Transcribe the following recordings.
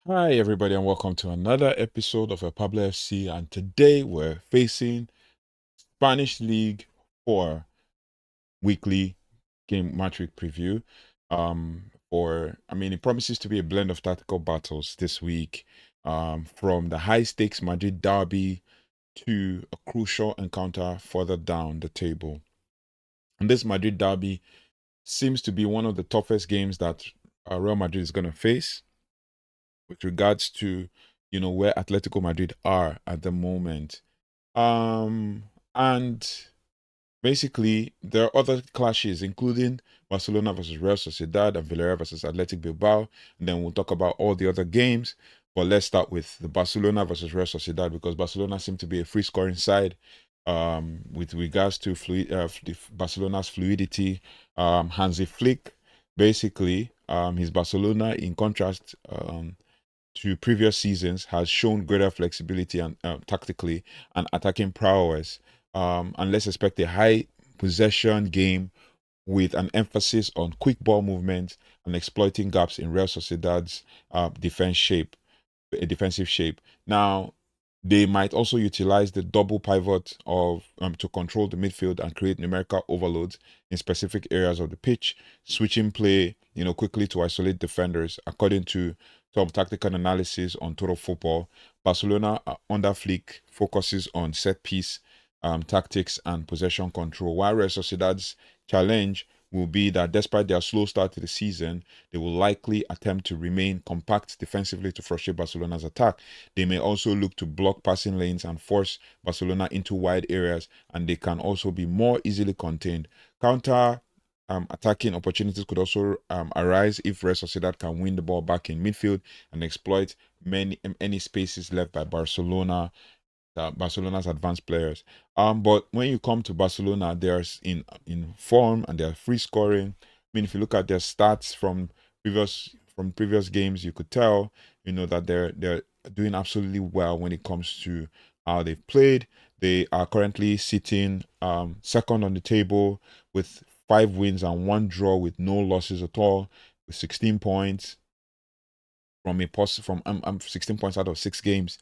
Hi, everybody, and welcome to another episode of Pablo FC. And today we're facing Spanish League 4 weekly game match week preview. It promises to be a blend of tactical battles this week, from the high stakes Madrid Derby to a crucial encounter further down the table. And this Madrid Derby seems to be one of the toughest games that Real Madrid is going to face with regards to where Atletico Madrid are at the moment. Um and basically there are other clashes, including Barcelona versus Real Sociedad and Villarreal versus Athletic Bilbao. And then we'll talk about all the other games. But let's start with the Barcelona versus Real Sociedad because Barcelona seem to be a free scoring side. With regards to Barcelona's fluidity, Hansi Flick, basically, his Barcelona, in contrast, to previous seasons, has shown greater flexibility and tactically and attacking prowess. And let's expect a high possession game with an emphasis on quick ball movement and exploiting gaps in Real Sociedad's defensive shape. Now, they might also utilize the double pivot of to control the midfield and create numerical overloads in specific areas of the pitch, switching play, quickly to isolate defenders. According to some tactical analysis on Total Football, Barcelona under Flick focuses on set piece tactics and possession control, while Real Sociedad's challenge will be that despite their slow start to the season, they will likely attempt to remain compact defensively to frustrate Barcelona's attack. They may also look to block passing lanes and force Barcelona into wide areas, and they can also be more easily contained. Counter attacking opportunities could also arise if Real Sociedad can win the ball back in midfield and exploit any spaces left by Barcelona's advanced players. But when you come to Barcelona, they're in form and they're free scoring. I mean, if you look at their stats from previous games, you could tell, that they're doing absolutely well when it comes to how they've played. They are currently sitting second on the table with 5 wins and 1 draw with no losses at all, with 16 points from 16 points out of 6 games.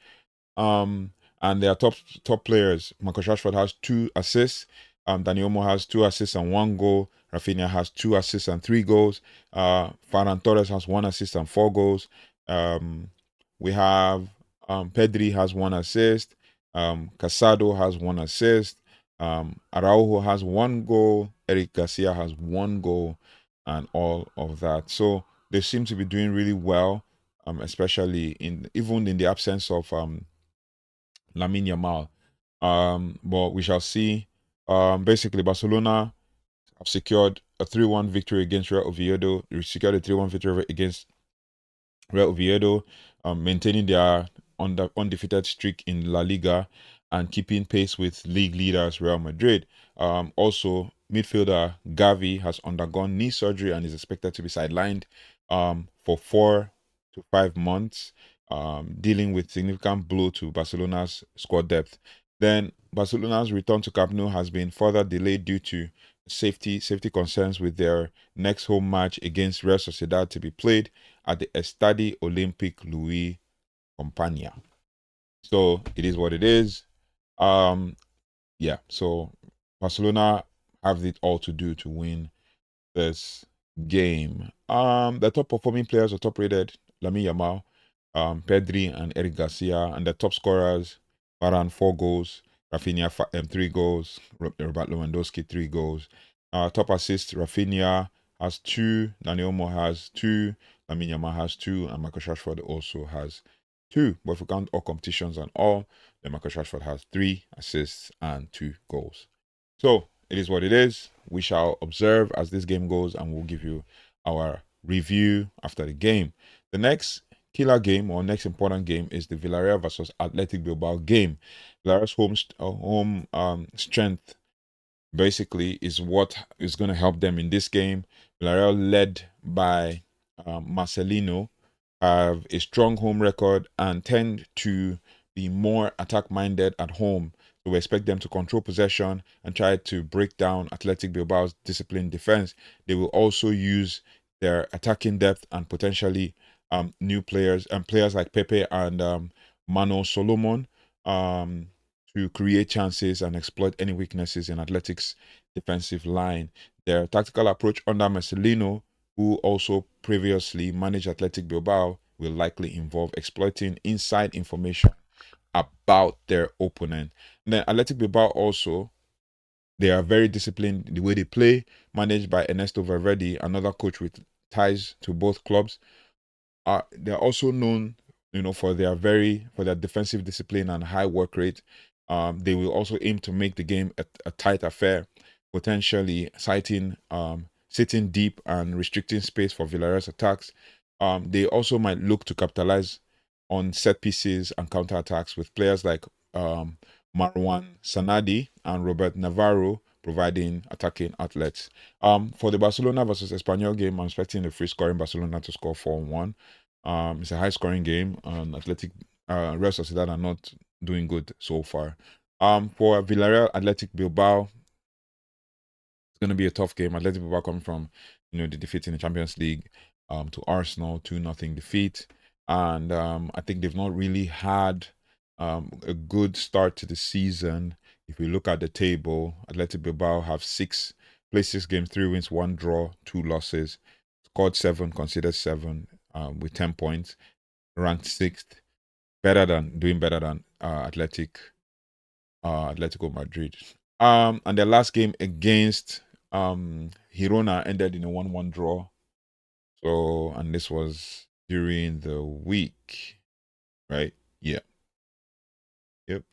Um, and their top players, Marcus Rashford has 2 assists. Dani Olmo has 2 assists and 1 goal. Rafinha has 2 assists and 3 goals. Ferran Torres has 1 assist and 4 goals. We have Pedri has 1 assist. Casado has 1 assist. Araujo has 1 goal. Eric Garcia has 1 goal, and all of that. So they seem to be doing really well, especially even in the absence of Lamine Yamal. But we shall see. Basically, Barcelona have secured a 3-1 victory against Real Oviedo. They secured a 3-1 victory against Real Oviedo, maintaining their undefeated streak in La Liga and keeping pace with league leaders Real Madrid. Also, midfielder Gavi has undergone knee surgery and is expected to be sidelined for 4 to 5 months, dealing with significant blow to Barcelona's squad depth. Then Barcelona's return to Camp Nou has been further delayed due to safety concerns, with their next home match against Real Sociedad to be played at the Estadi Olympic Louis Compagnia. So it is what it is. Um, yeah. So Barcelona have it all to do to win this game. The top performing players are top rated: Lamine Yamal, Pedri, and Eric Garcia, and the top scorers: Varane 4 goals, Rafinha 3 goals, Robert Lewandowski 3 goals. Top assists: Rafinha has 2, Dani Olmo has 2, Lamine Yamal has 2, and Marcus Rashford also has 2. But if we count all competitions and all, then Marcus Rashford has 3 assists and 2 goals. So it is what it is. We shall observe as this game goes, and we'll give you our review after the game. The next killer game or next important game is the Villarreal versus Athletic Bilbao game. Villarreal's home strength basically is what is going to help them in this game. Villarreal, led by Marcelino, have a strong home record and tend to be more attack minded at home. So we expect them to control possession and try to break down Athletic Bilbao's disciplined defense. They will also use their attacking depth and potentially new players and players like Pepe and Mano Solomon to create chances and exploit any weaknesses in Atletic's defensive line. Their tactical approach under Marcelino, who also previously managed Athletic Bilbao, will likely involve exploiting inside information about their opponent. And then Athletic Bilbao also, they are very disciplined in the way they play, managed by Ernesto Valverde, another coach with ties to both clubs. They're also known, for their defensive discipline and high work rate. They will also aim to make the game a tight affair, potentially sitting deep and restricting space for Villarreal's attacks. They also might look to capitalize on set pieces and counter attacks with players like Marwan Sanadi and Robert Navarro providing attacking outlets. For the Barcelona versus Espanyol game, I'm expecting a free scoring Barcelona to score 4-1. It's a high scoring game, and Real Sociedad are not doing good so far. For Villarreal, Athletic Bilbao, it's going to be a tough game. Athletic Bilbao coming from, the defeat in the Champions League, to Arsenal, 2-0 defeat, and I think they've not really had a good start to the season. If we look at the table, Athletic Bilbao have played 6 games, 3 wins, 1 draw, 2 losses, scored 7, conceded 7, with 10 points, ranked 6th, doing better than Atletico Madrid. And their last game against Girona ended in a 1-1 draw. So, and this was during the week, right? Yeah. Yep.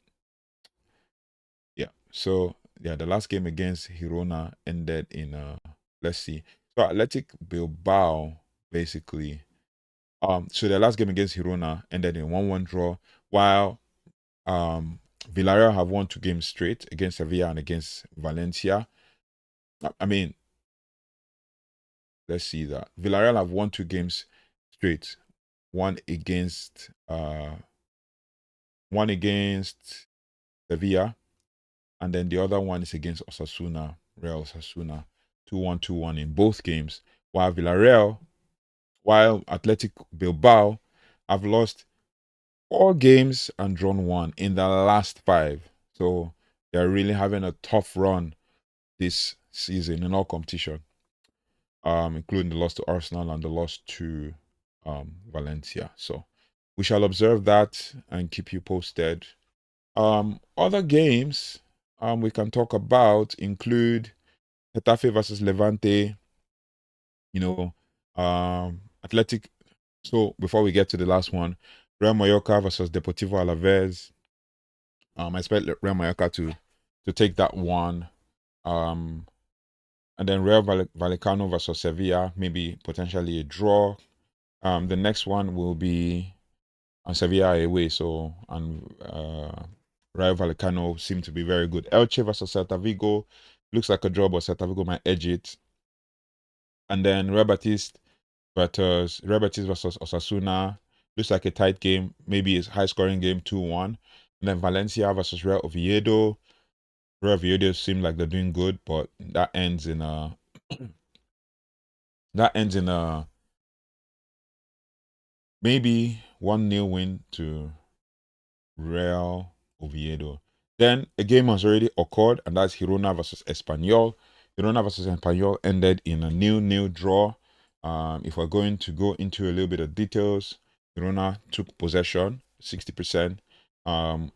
Yeah. So, yeah, the last game against Girona ended in let's see. So Athletic Bilbao basically so their last game against Girona ended in 1-1 draw, while Villarreal have won 2 games straight against Sevilla and against Valencia. I mean, let's see that. Villarreal have won 2 games straight. One against Sevilla, and then the other one is against Osasuna, Real Osasuna. 2-1, 2-1 in both games. While Athletic Bilbao have lost 4 games and drawn 1 in the last 5. So they're really having a tough run this season in all competition, including the loss to Arsenal and the loss to Valencia. So we shall observe that and keep you posted. Other games we can talk about include Getafe versus Levante, Athletic. So before we get to the last one, Real Mallorca versus Deportivo Alaves. I expect Real Mallorca to take that one. And then Real Vallecano versus Sevilla, maybe potentially a draw. The next one will be Sevilla away. So, and Rayo Vallecano seem to be very good. Elche versus Celta Vigo looks like a draw, but Celta Vigo might edge it. And then Real Betis versus Osasuna looks like a tight game, maybe it's high scoring game, 2-1. And then Valencia versus Real Oviedo. Real Oviedo seem like they're doing good, but that ends in a maybe 1-0 win to Real Oviedo. Then a game has already occurred, and that's Girona versus Espanyol. Girona versus Espanyol ended in a 0-0 draw. If we're going to go into a little bit of details, Girona took possession, 60%.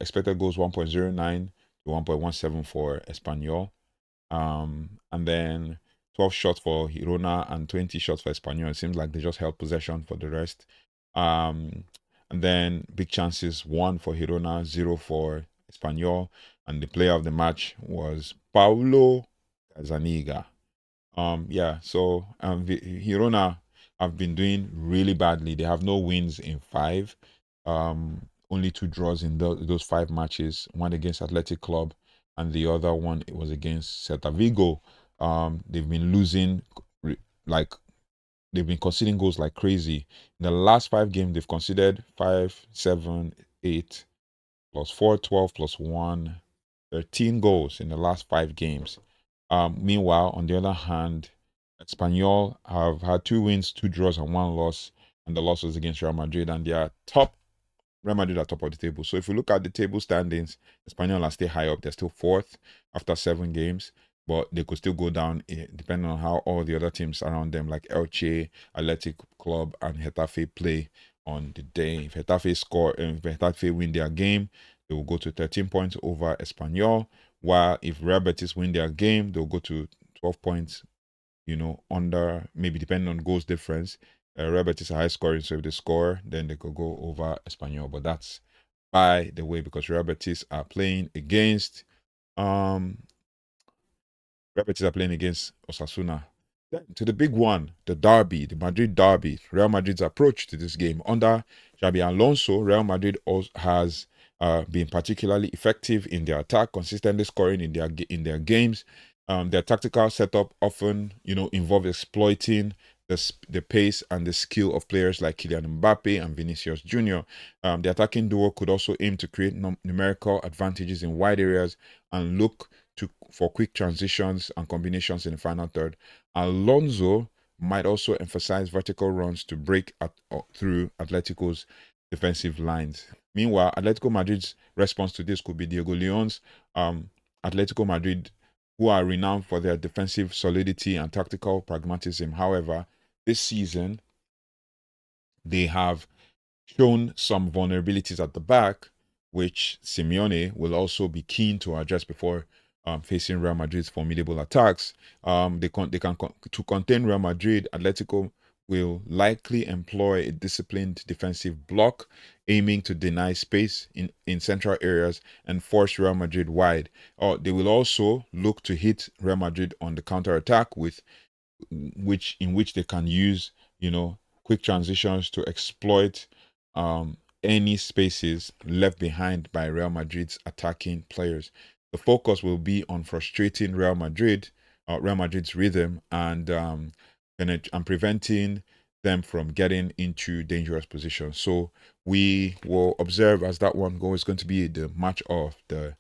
Expected goals 1.09 to 1.17 for Espanyol. And then 12 shots for Girona and 20 shots for Espanyol. It seems like they just held possession for the rest. And then big chances, 1 for Girona, 0 for Espanyol. And the player of the match was Paulo Zaniga. So Girona have been doing really badly. They have no wins in 5. Only 2 draws in those 5 matches. One against Athletic Club, and the other one it was against Celta Vigo. They've been losing, like they've been conceding goals like crazy. In the last 5 games, they've conceded 5, 7, 8 plus 4, 12 plus 1, 13 goals in the last 5 games. Meanwhile, on the other hand, Espanyol have had 2 wins, 2 draws, and 1 loss. and the loss was against Real Madrid, and they are top. Real Madrid are top of the table. So if you look at the table standings, Espanyol are still high up. They're still fourth after 7 games, but they could still go down depending on how all the other teams around them, like Elche, Athletic Club, and Getafe, play on the day. If Getafe win their game, they will go to 13 points over Espanyol. While if Real Betis win their game, they'll go to 12 points, under, maybe depending on goals difference. Real Betis are high scoring, so if they score, then they could go over Espanyol. But that's by the way, because Real Betis are playing against um Real Betis are playing against Osasuna. Then to the big one, the derby, the Madrid derby. Real Madrid's approach to this game under Xabi Alonso. Real Madrid also has been particularly effective in their attack, consistently scoring in their games. Their tactical setup often, involves exploiting the pace and the skill of players like Kylian Mbappé and Vinícius Jr. The attacking duo could also aim to create numerical advantages in wide areas and look for quick transitions and combinations in the final third. Alonso might also emphasize vertical runs to break through Atletico's defensive lines. Meanwhile, Atletico Madrid's response to this could be Diego Leon's Atletico Madrid, who are renowned for their defensive solidity and tactical pragmatism. However, this season they have shown some vulnerabilities at the back, which Simeone will also be keen to address before facing Real Madrid's formidable attacks. To contain Real Madrid, Atletico will likely employ a disciplined defensive block, aiming to deny space in central areas and force Real Madrid wide. They will also look to hit Real Madrid on the counter attack in which they can use, quick transitions to exploit any spaces left behind by Real Madrid's attacking players. The focus will be on frustrating Real Madrid's rhythm, and preventing them from getting into dangerous positions. So we will observe as that one goes. It's going to be the match of the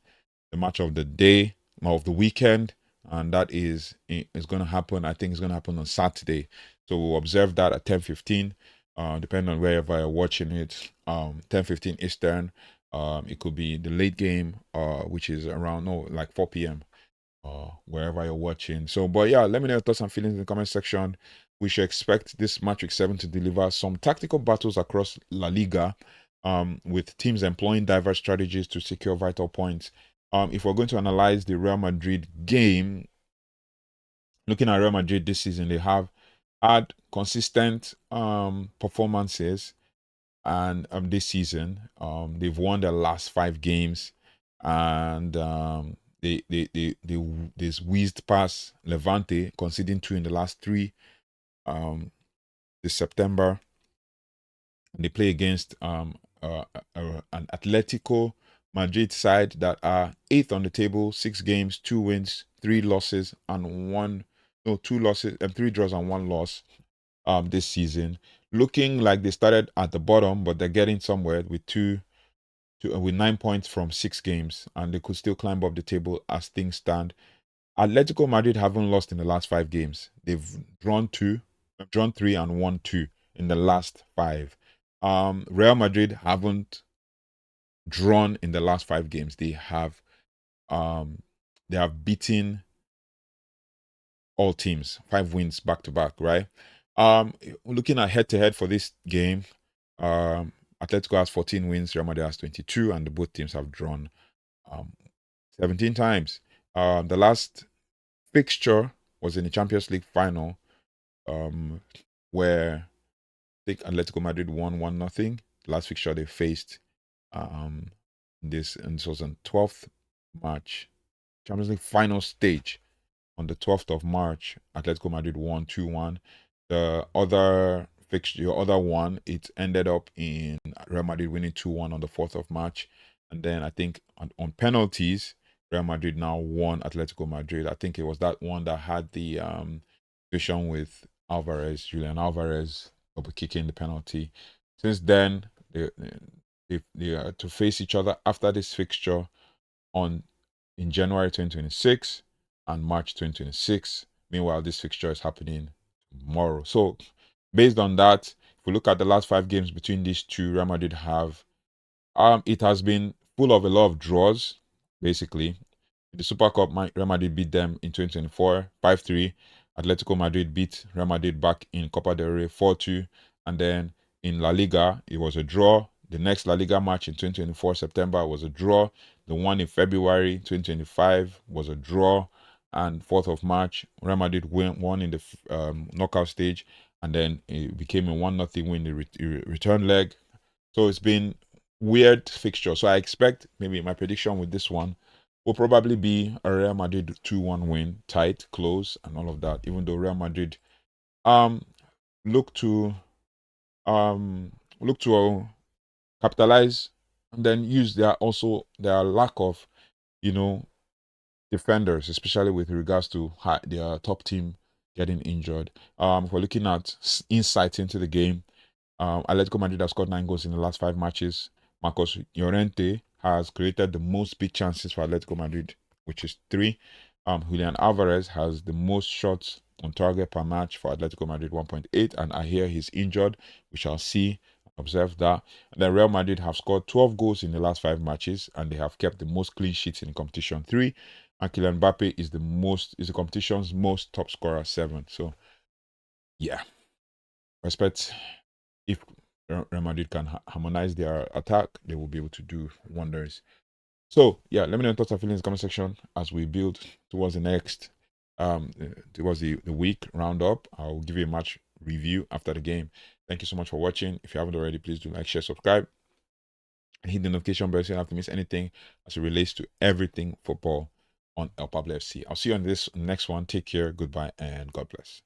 day, of the weekend, and that is going to happen. I think it's going to happen on Saturday. So we'll observe that at 10:15, depending on wherever you're watching it. 10:15 Eastern. It could be the late game, which is around like 4 p.m. Wherever you're watching. So, but yeah, let me know your thoughts and feelings in the comment section. We should expect this match week 7 to deliver some tactical battles across La Liga, with teams employing diverse strategies to secure vital points. If we're going to analyze the Real Madrid game, looking at Real Madrid this season, they have had consistent performances, and this season, they've won their last 5 games, and they whizzed past Levante, conceding 2 in the last 3. This September, they play against an Atletico Madrid side that are 8th on the table, 6 games, 2 wins, 3 losses, and 2 losses and 3 draws and 1 loss this season. Looking like they started at the bottom, but they're getting somewhere with 9 points from 6 games, and they could still climb up the table as things stand. Atletico Madrid haven't lost in the last 5 games. They've drawn 3, and won 2 in the last 5. Real Madrid haven't drawn in the last 5 games. They have beaten all teams, 5 wins back to back, right? Looking at head to head for this game, Atletico has 14 wins, Real Madrid has 22, and both teams have drawn 17 times. The last fixture was in the Champions League final, where I think Atletico Madrid won 1-0. Last fixture they faced, this was on 12th March, Champions League final stage. On the 12th of March, Atletico Madrid won 2-1. The other fixture, your other one, it ended up in Real Madrid winning 2-1 on the 4th of March. And then I think on penalties, Real Madrid now won Atletico Madrid. I think it was that one that had the situation with Julian Alvarez, double kicking the penalty. Since then, they are to face each other after this fixture in January 2026 and March 2026. Meanwhile, this fixture is happening tomorrow. So, based on that, if we look at the last 5 games between these two, Real Madrid have it has been full of a lot of draws, basically. The Super Cup, Real Madrid beat them in 2024, 5-3. Atletico Madrid beat Real Madrid back in Copa del Rey 4-2. And then in La Liga, it was a draw. The next La Liga match in 2024, September, was a draw. The one in February 2025 was a draw. And 4th of March, Real Madrid won in the knockout stage. And then it became a 1-0 win in the return leg. So it's been weird fixture. So I expect maybe my prediction with this one will probably be a Real Madrid 2-1 win, tight, close, and all of that. Even though Real Madrid um look to um look to capitalize and then use their lack of, you know, defenders, especially with regards to their top team getting injured. If we're looking at insights into the game, Atletico Madrid has scored 9 goals in the last 5 matches. Marcos Llorente has created the most big chances for Atletico Madrid, which is 3. Julian Alvarez has the most shots on target per match for Atletico Madrid, 1.8. And I hear he's injured. We shall see. Observe that. And then Real Madrid have scored 12 goals in the last 5 matches, and they have kept the most clean sheets in the competition, 3. And Kylian Mbappé is the competition's most top scorer, 7. So yeah, respect. If Real Madrid can harmonize their attack, they will be able to do wonders. So yeah, let me know your thoughts and feelings in the comment section as we build towards the next towards the week roundup. I'll give you a match review after the game. Thank you so much for watching. If you haven't already, please do like, share, subscribe, and hit the notification bell so you don't have to miss anything as it relates to everything football on El Pablo FC. I'll see you on this next one. Take care, goodbye, and God bless.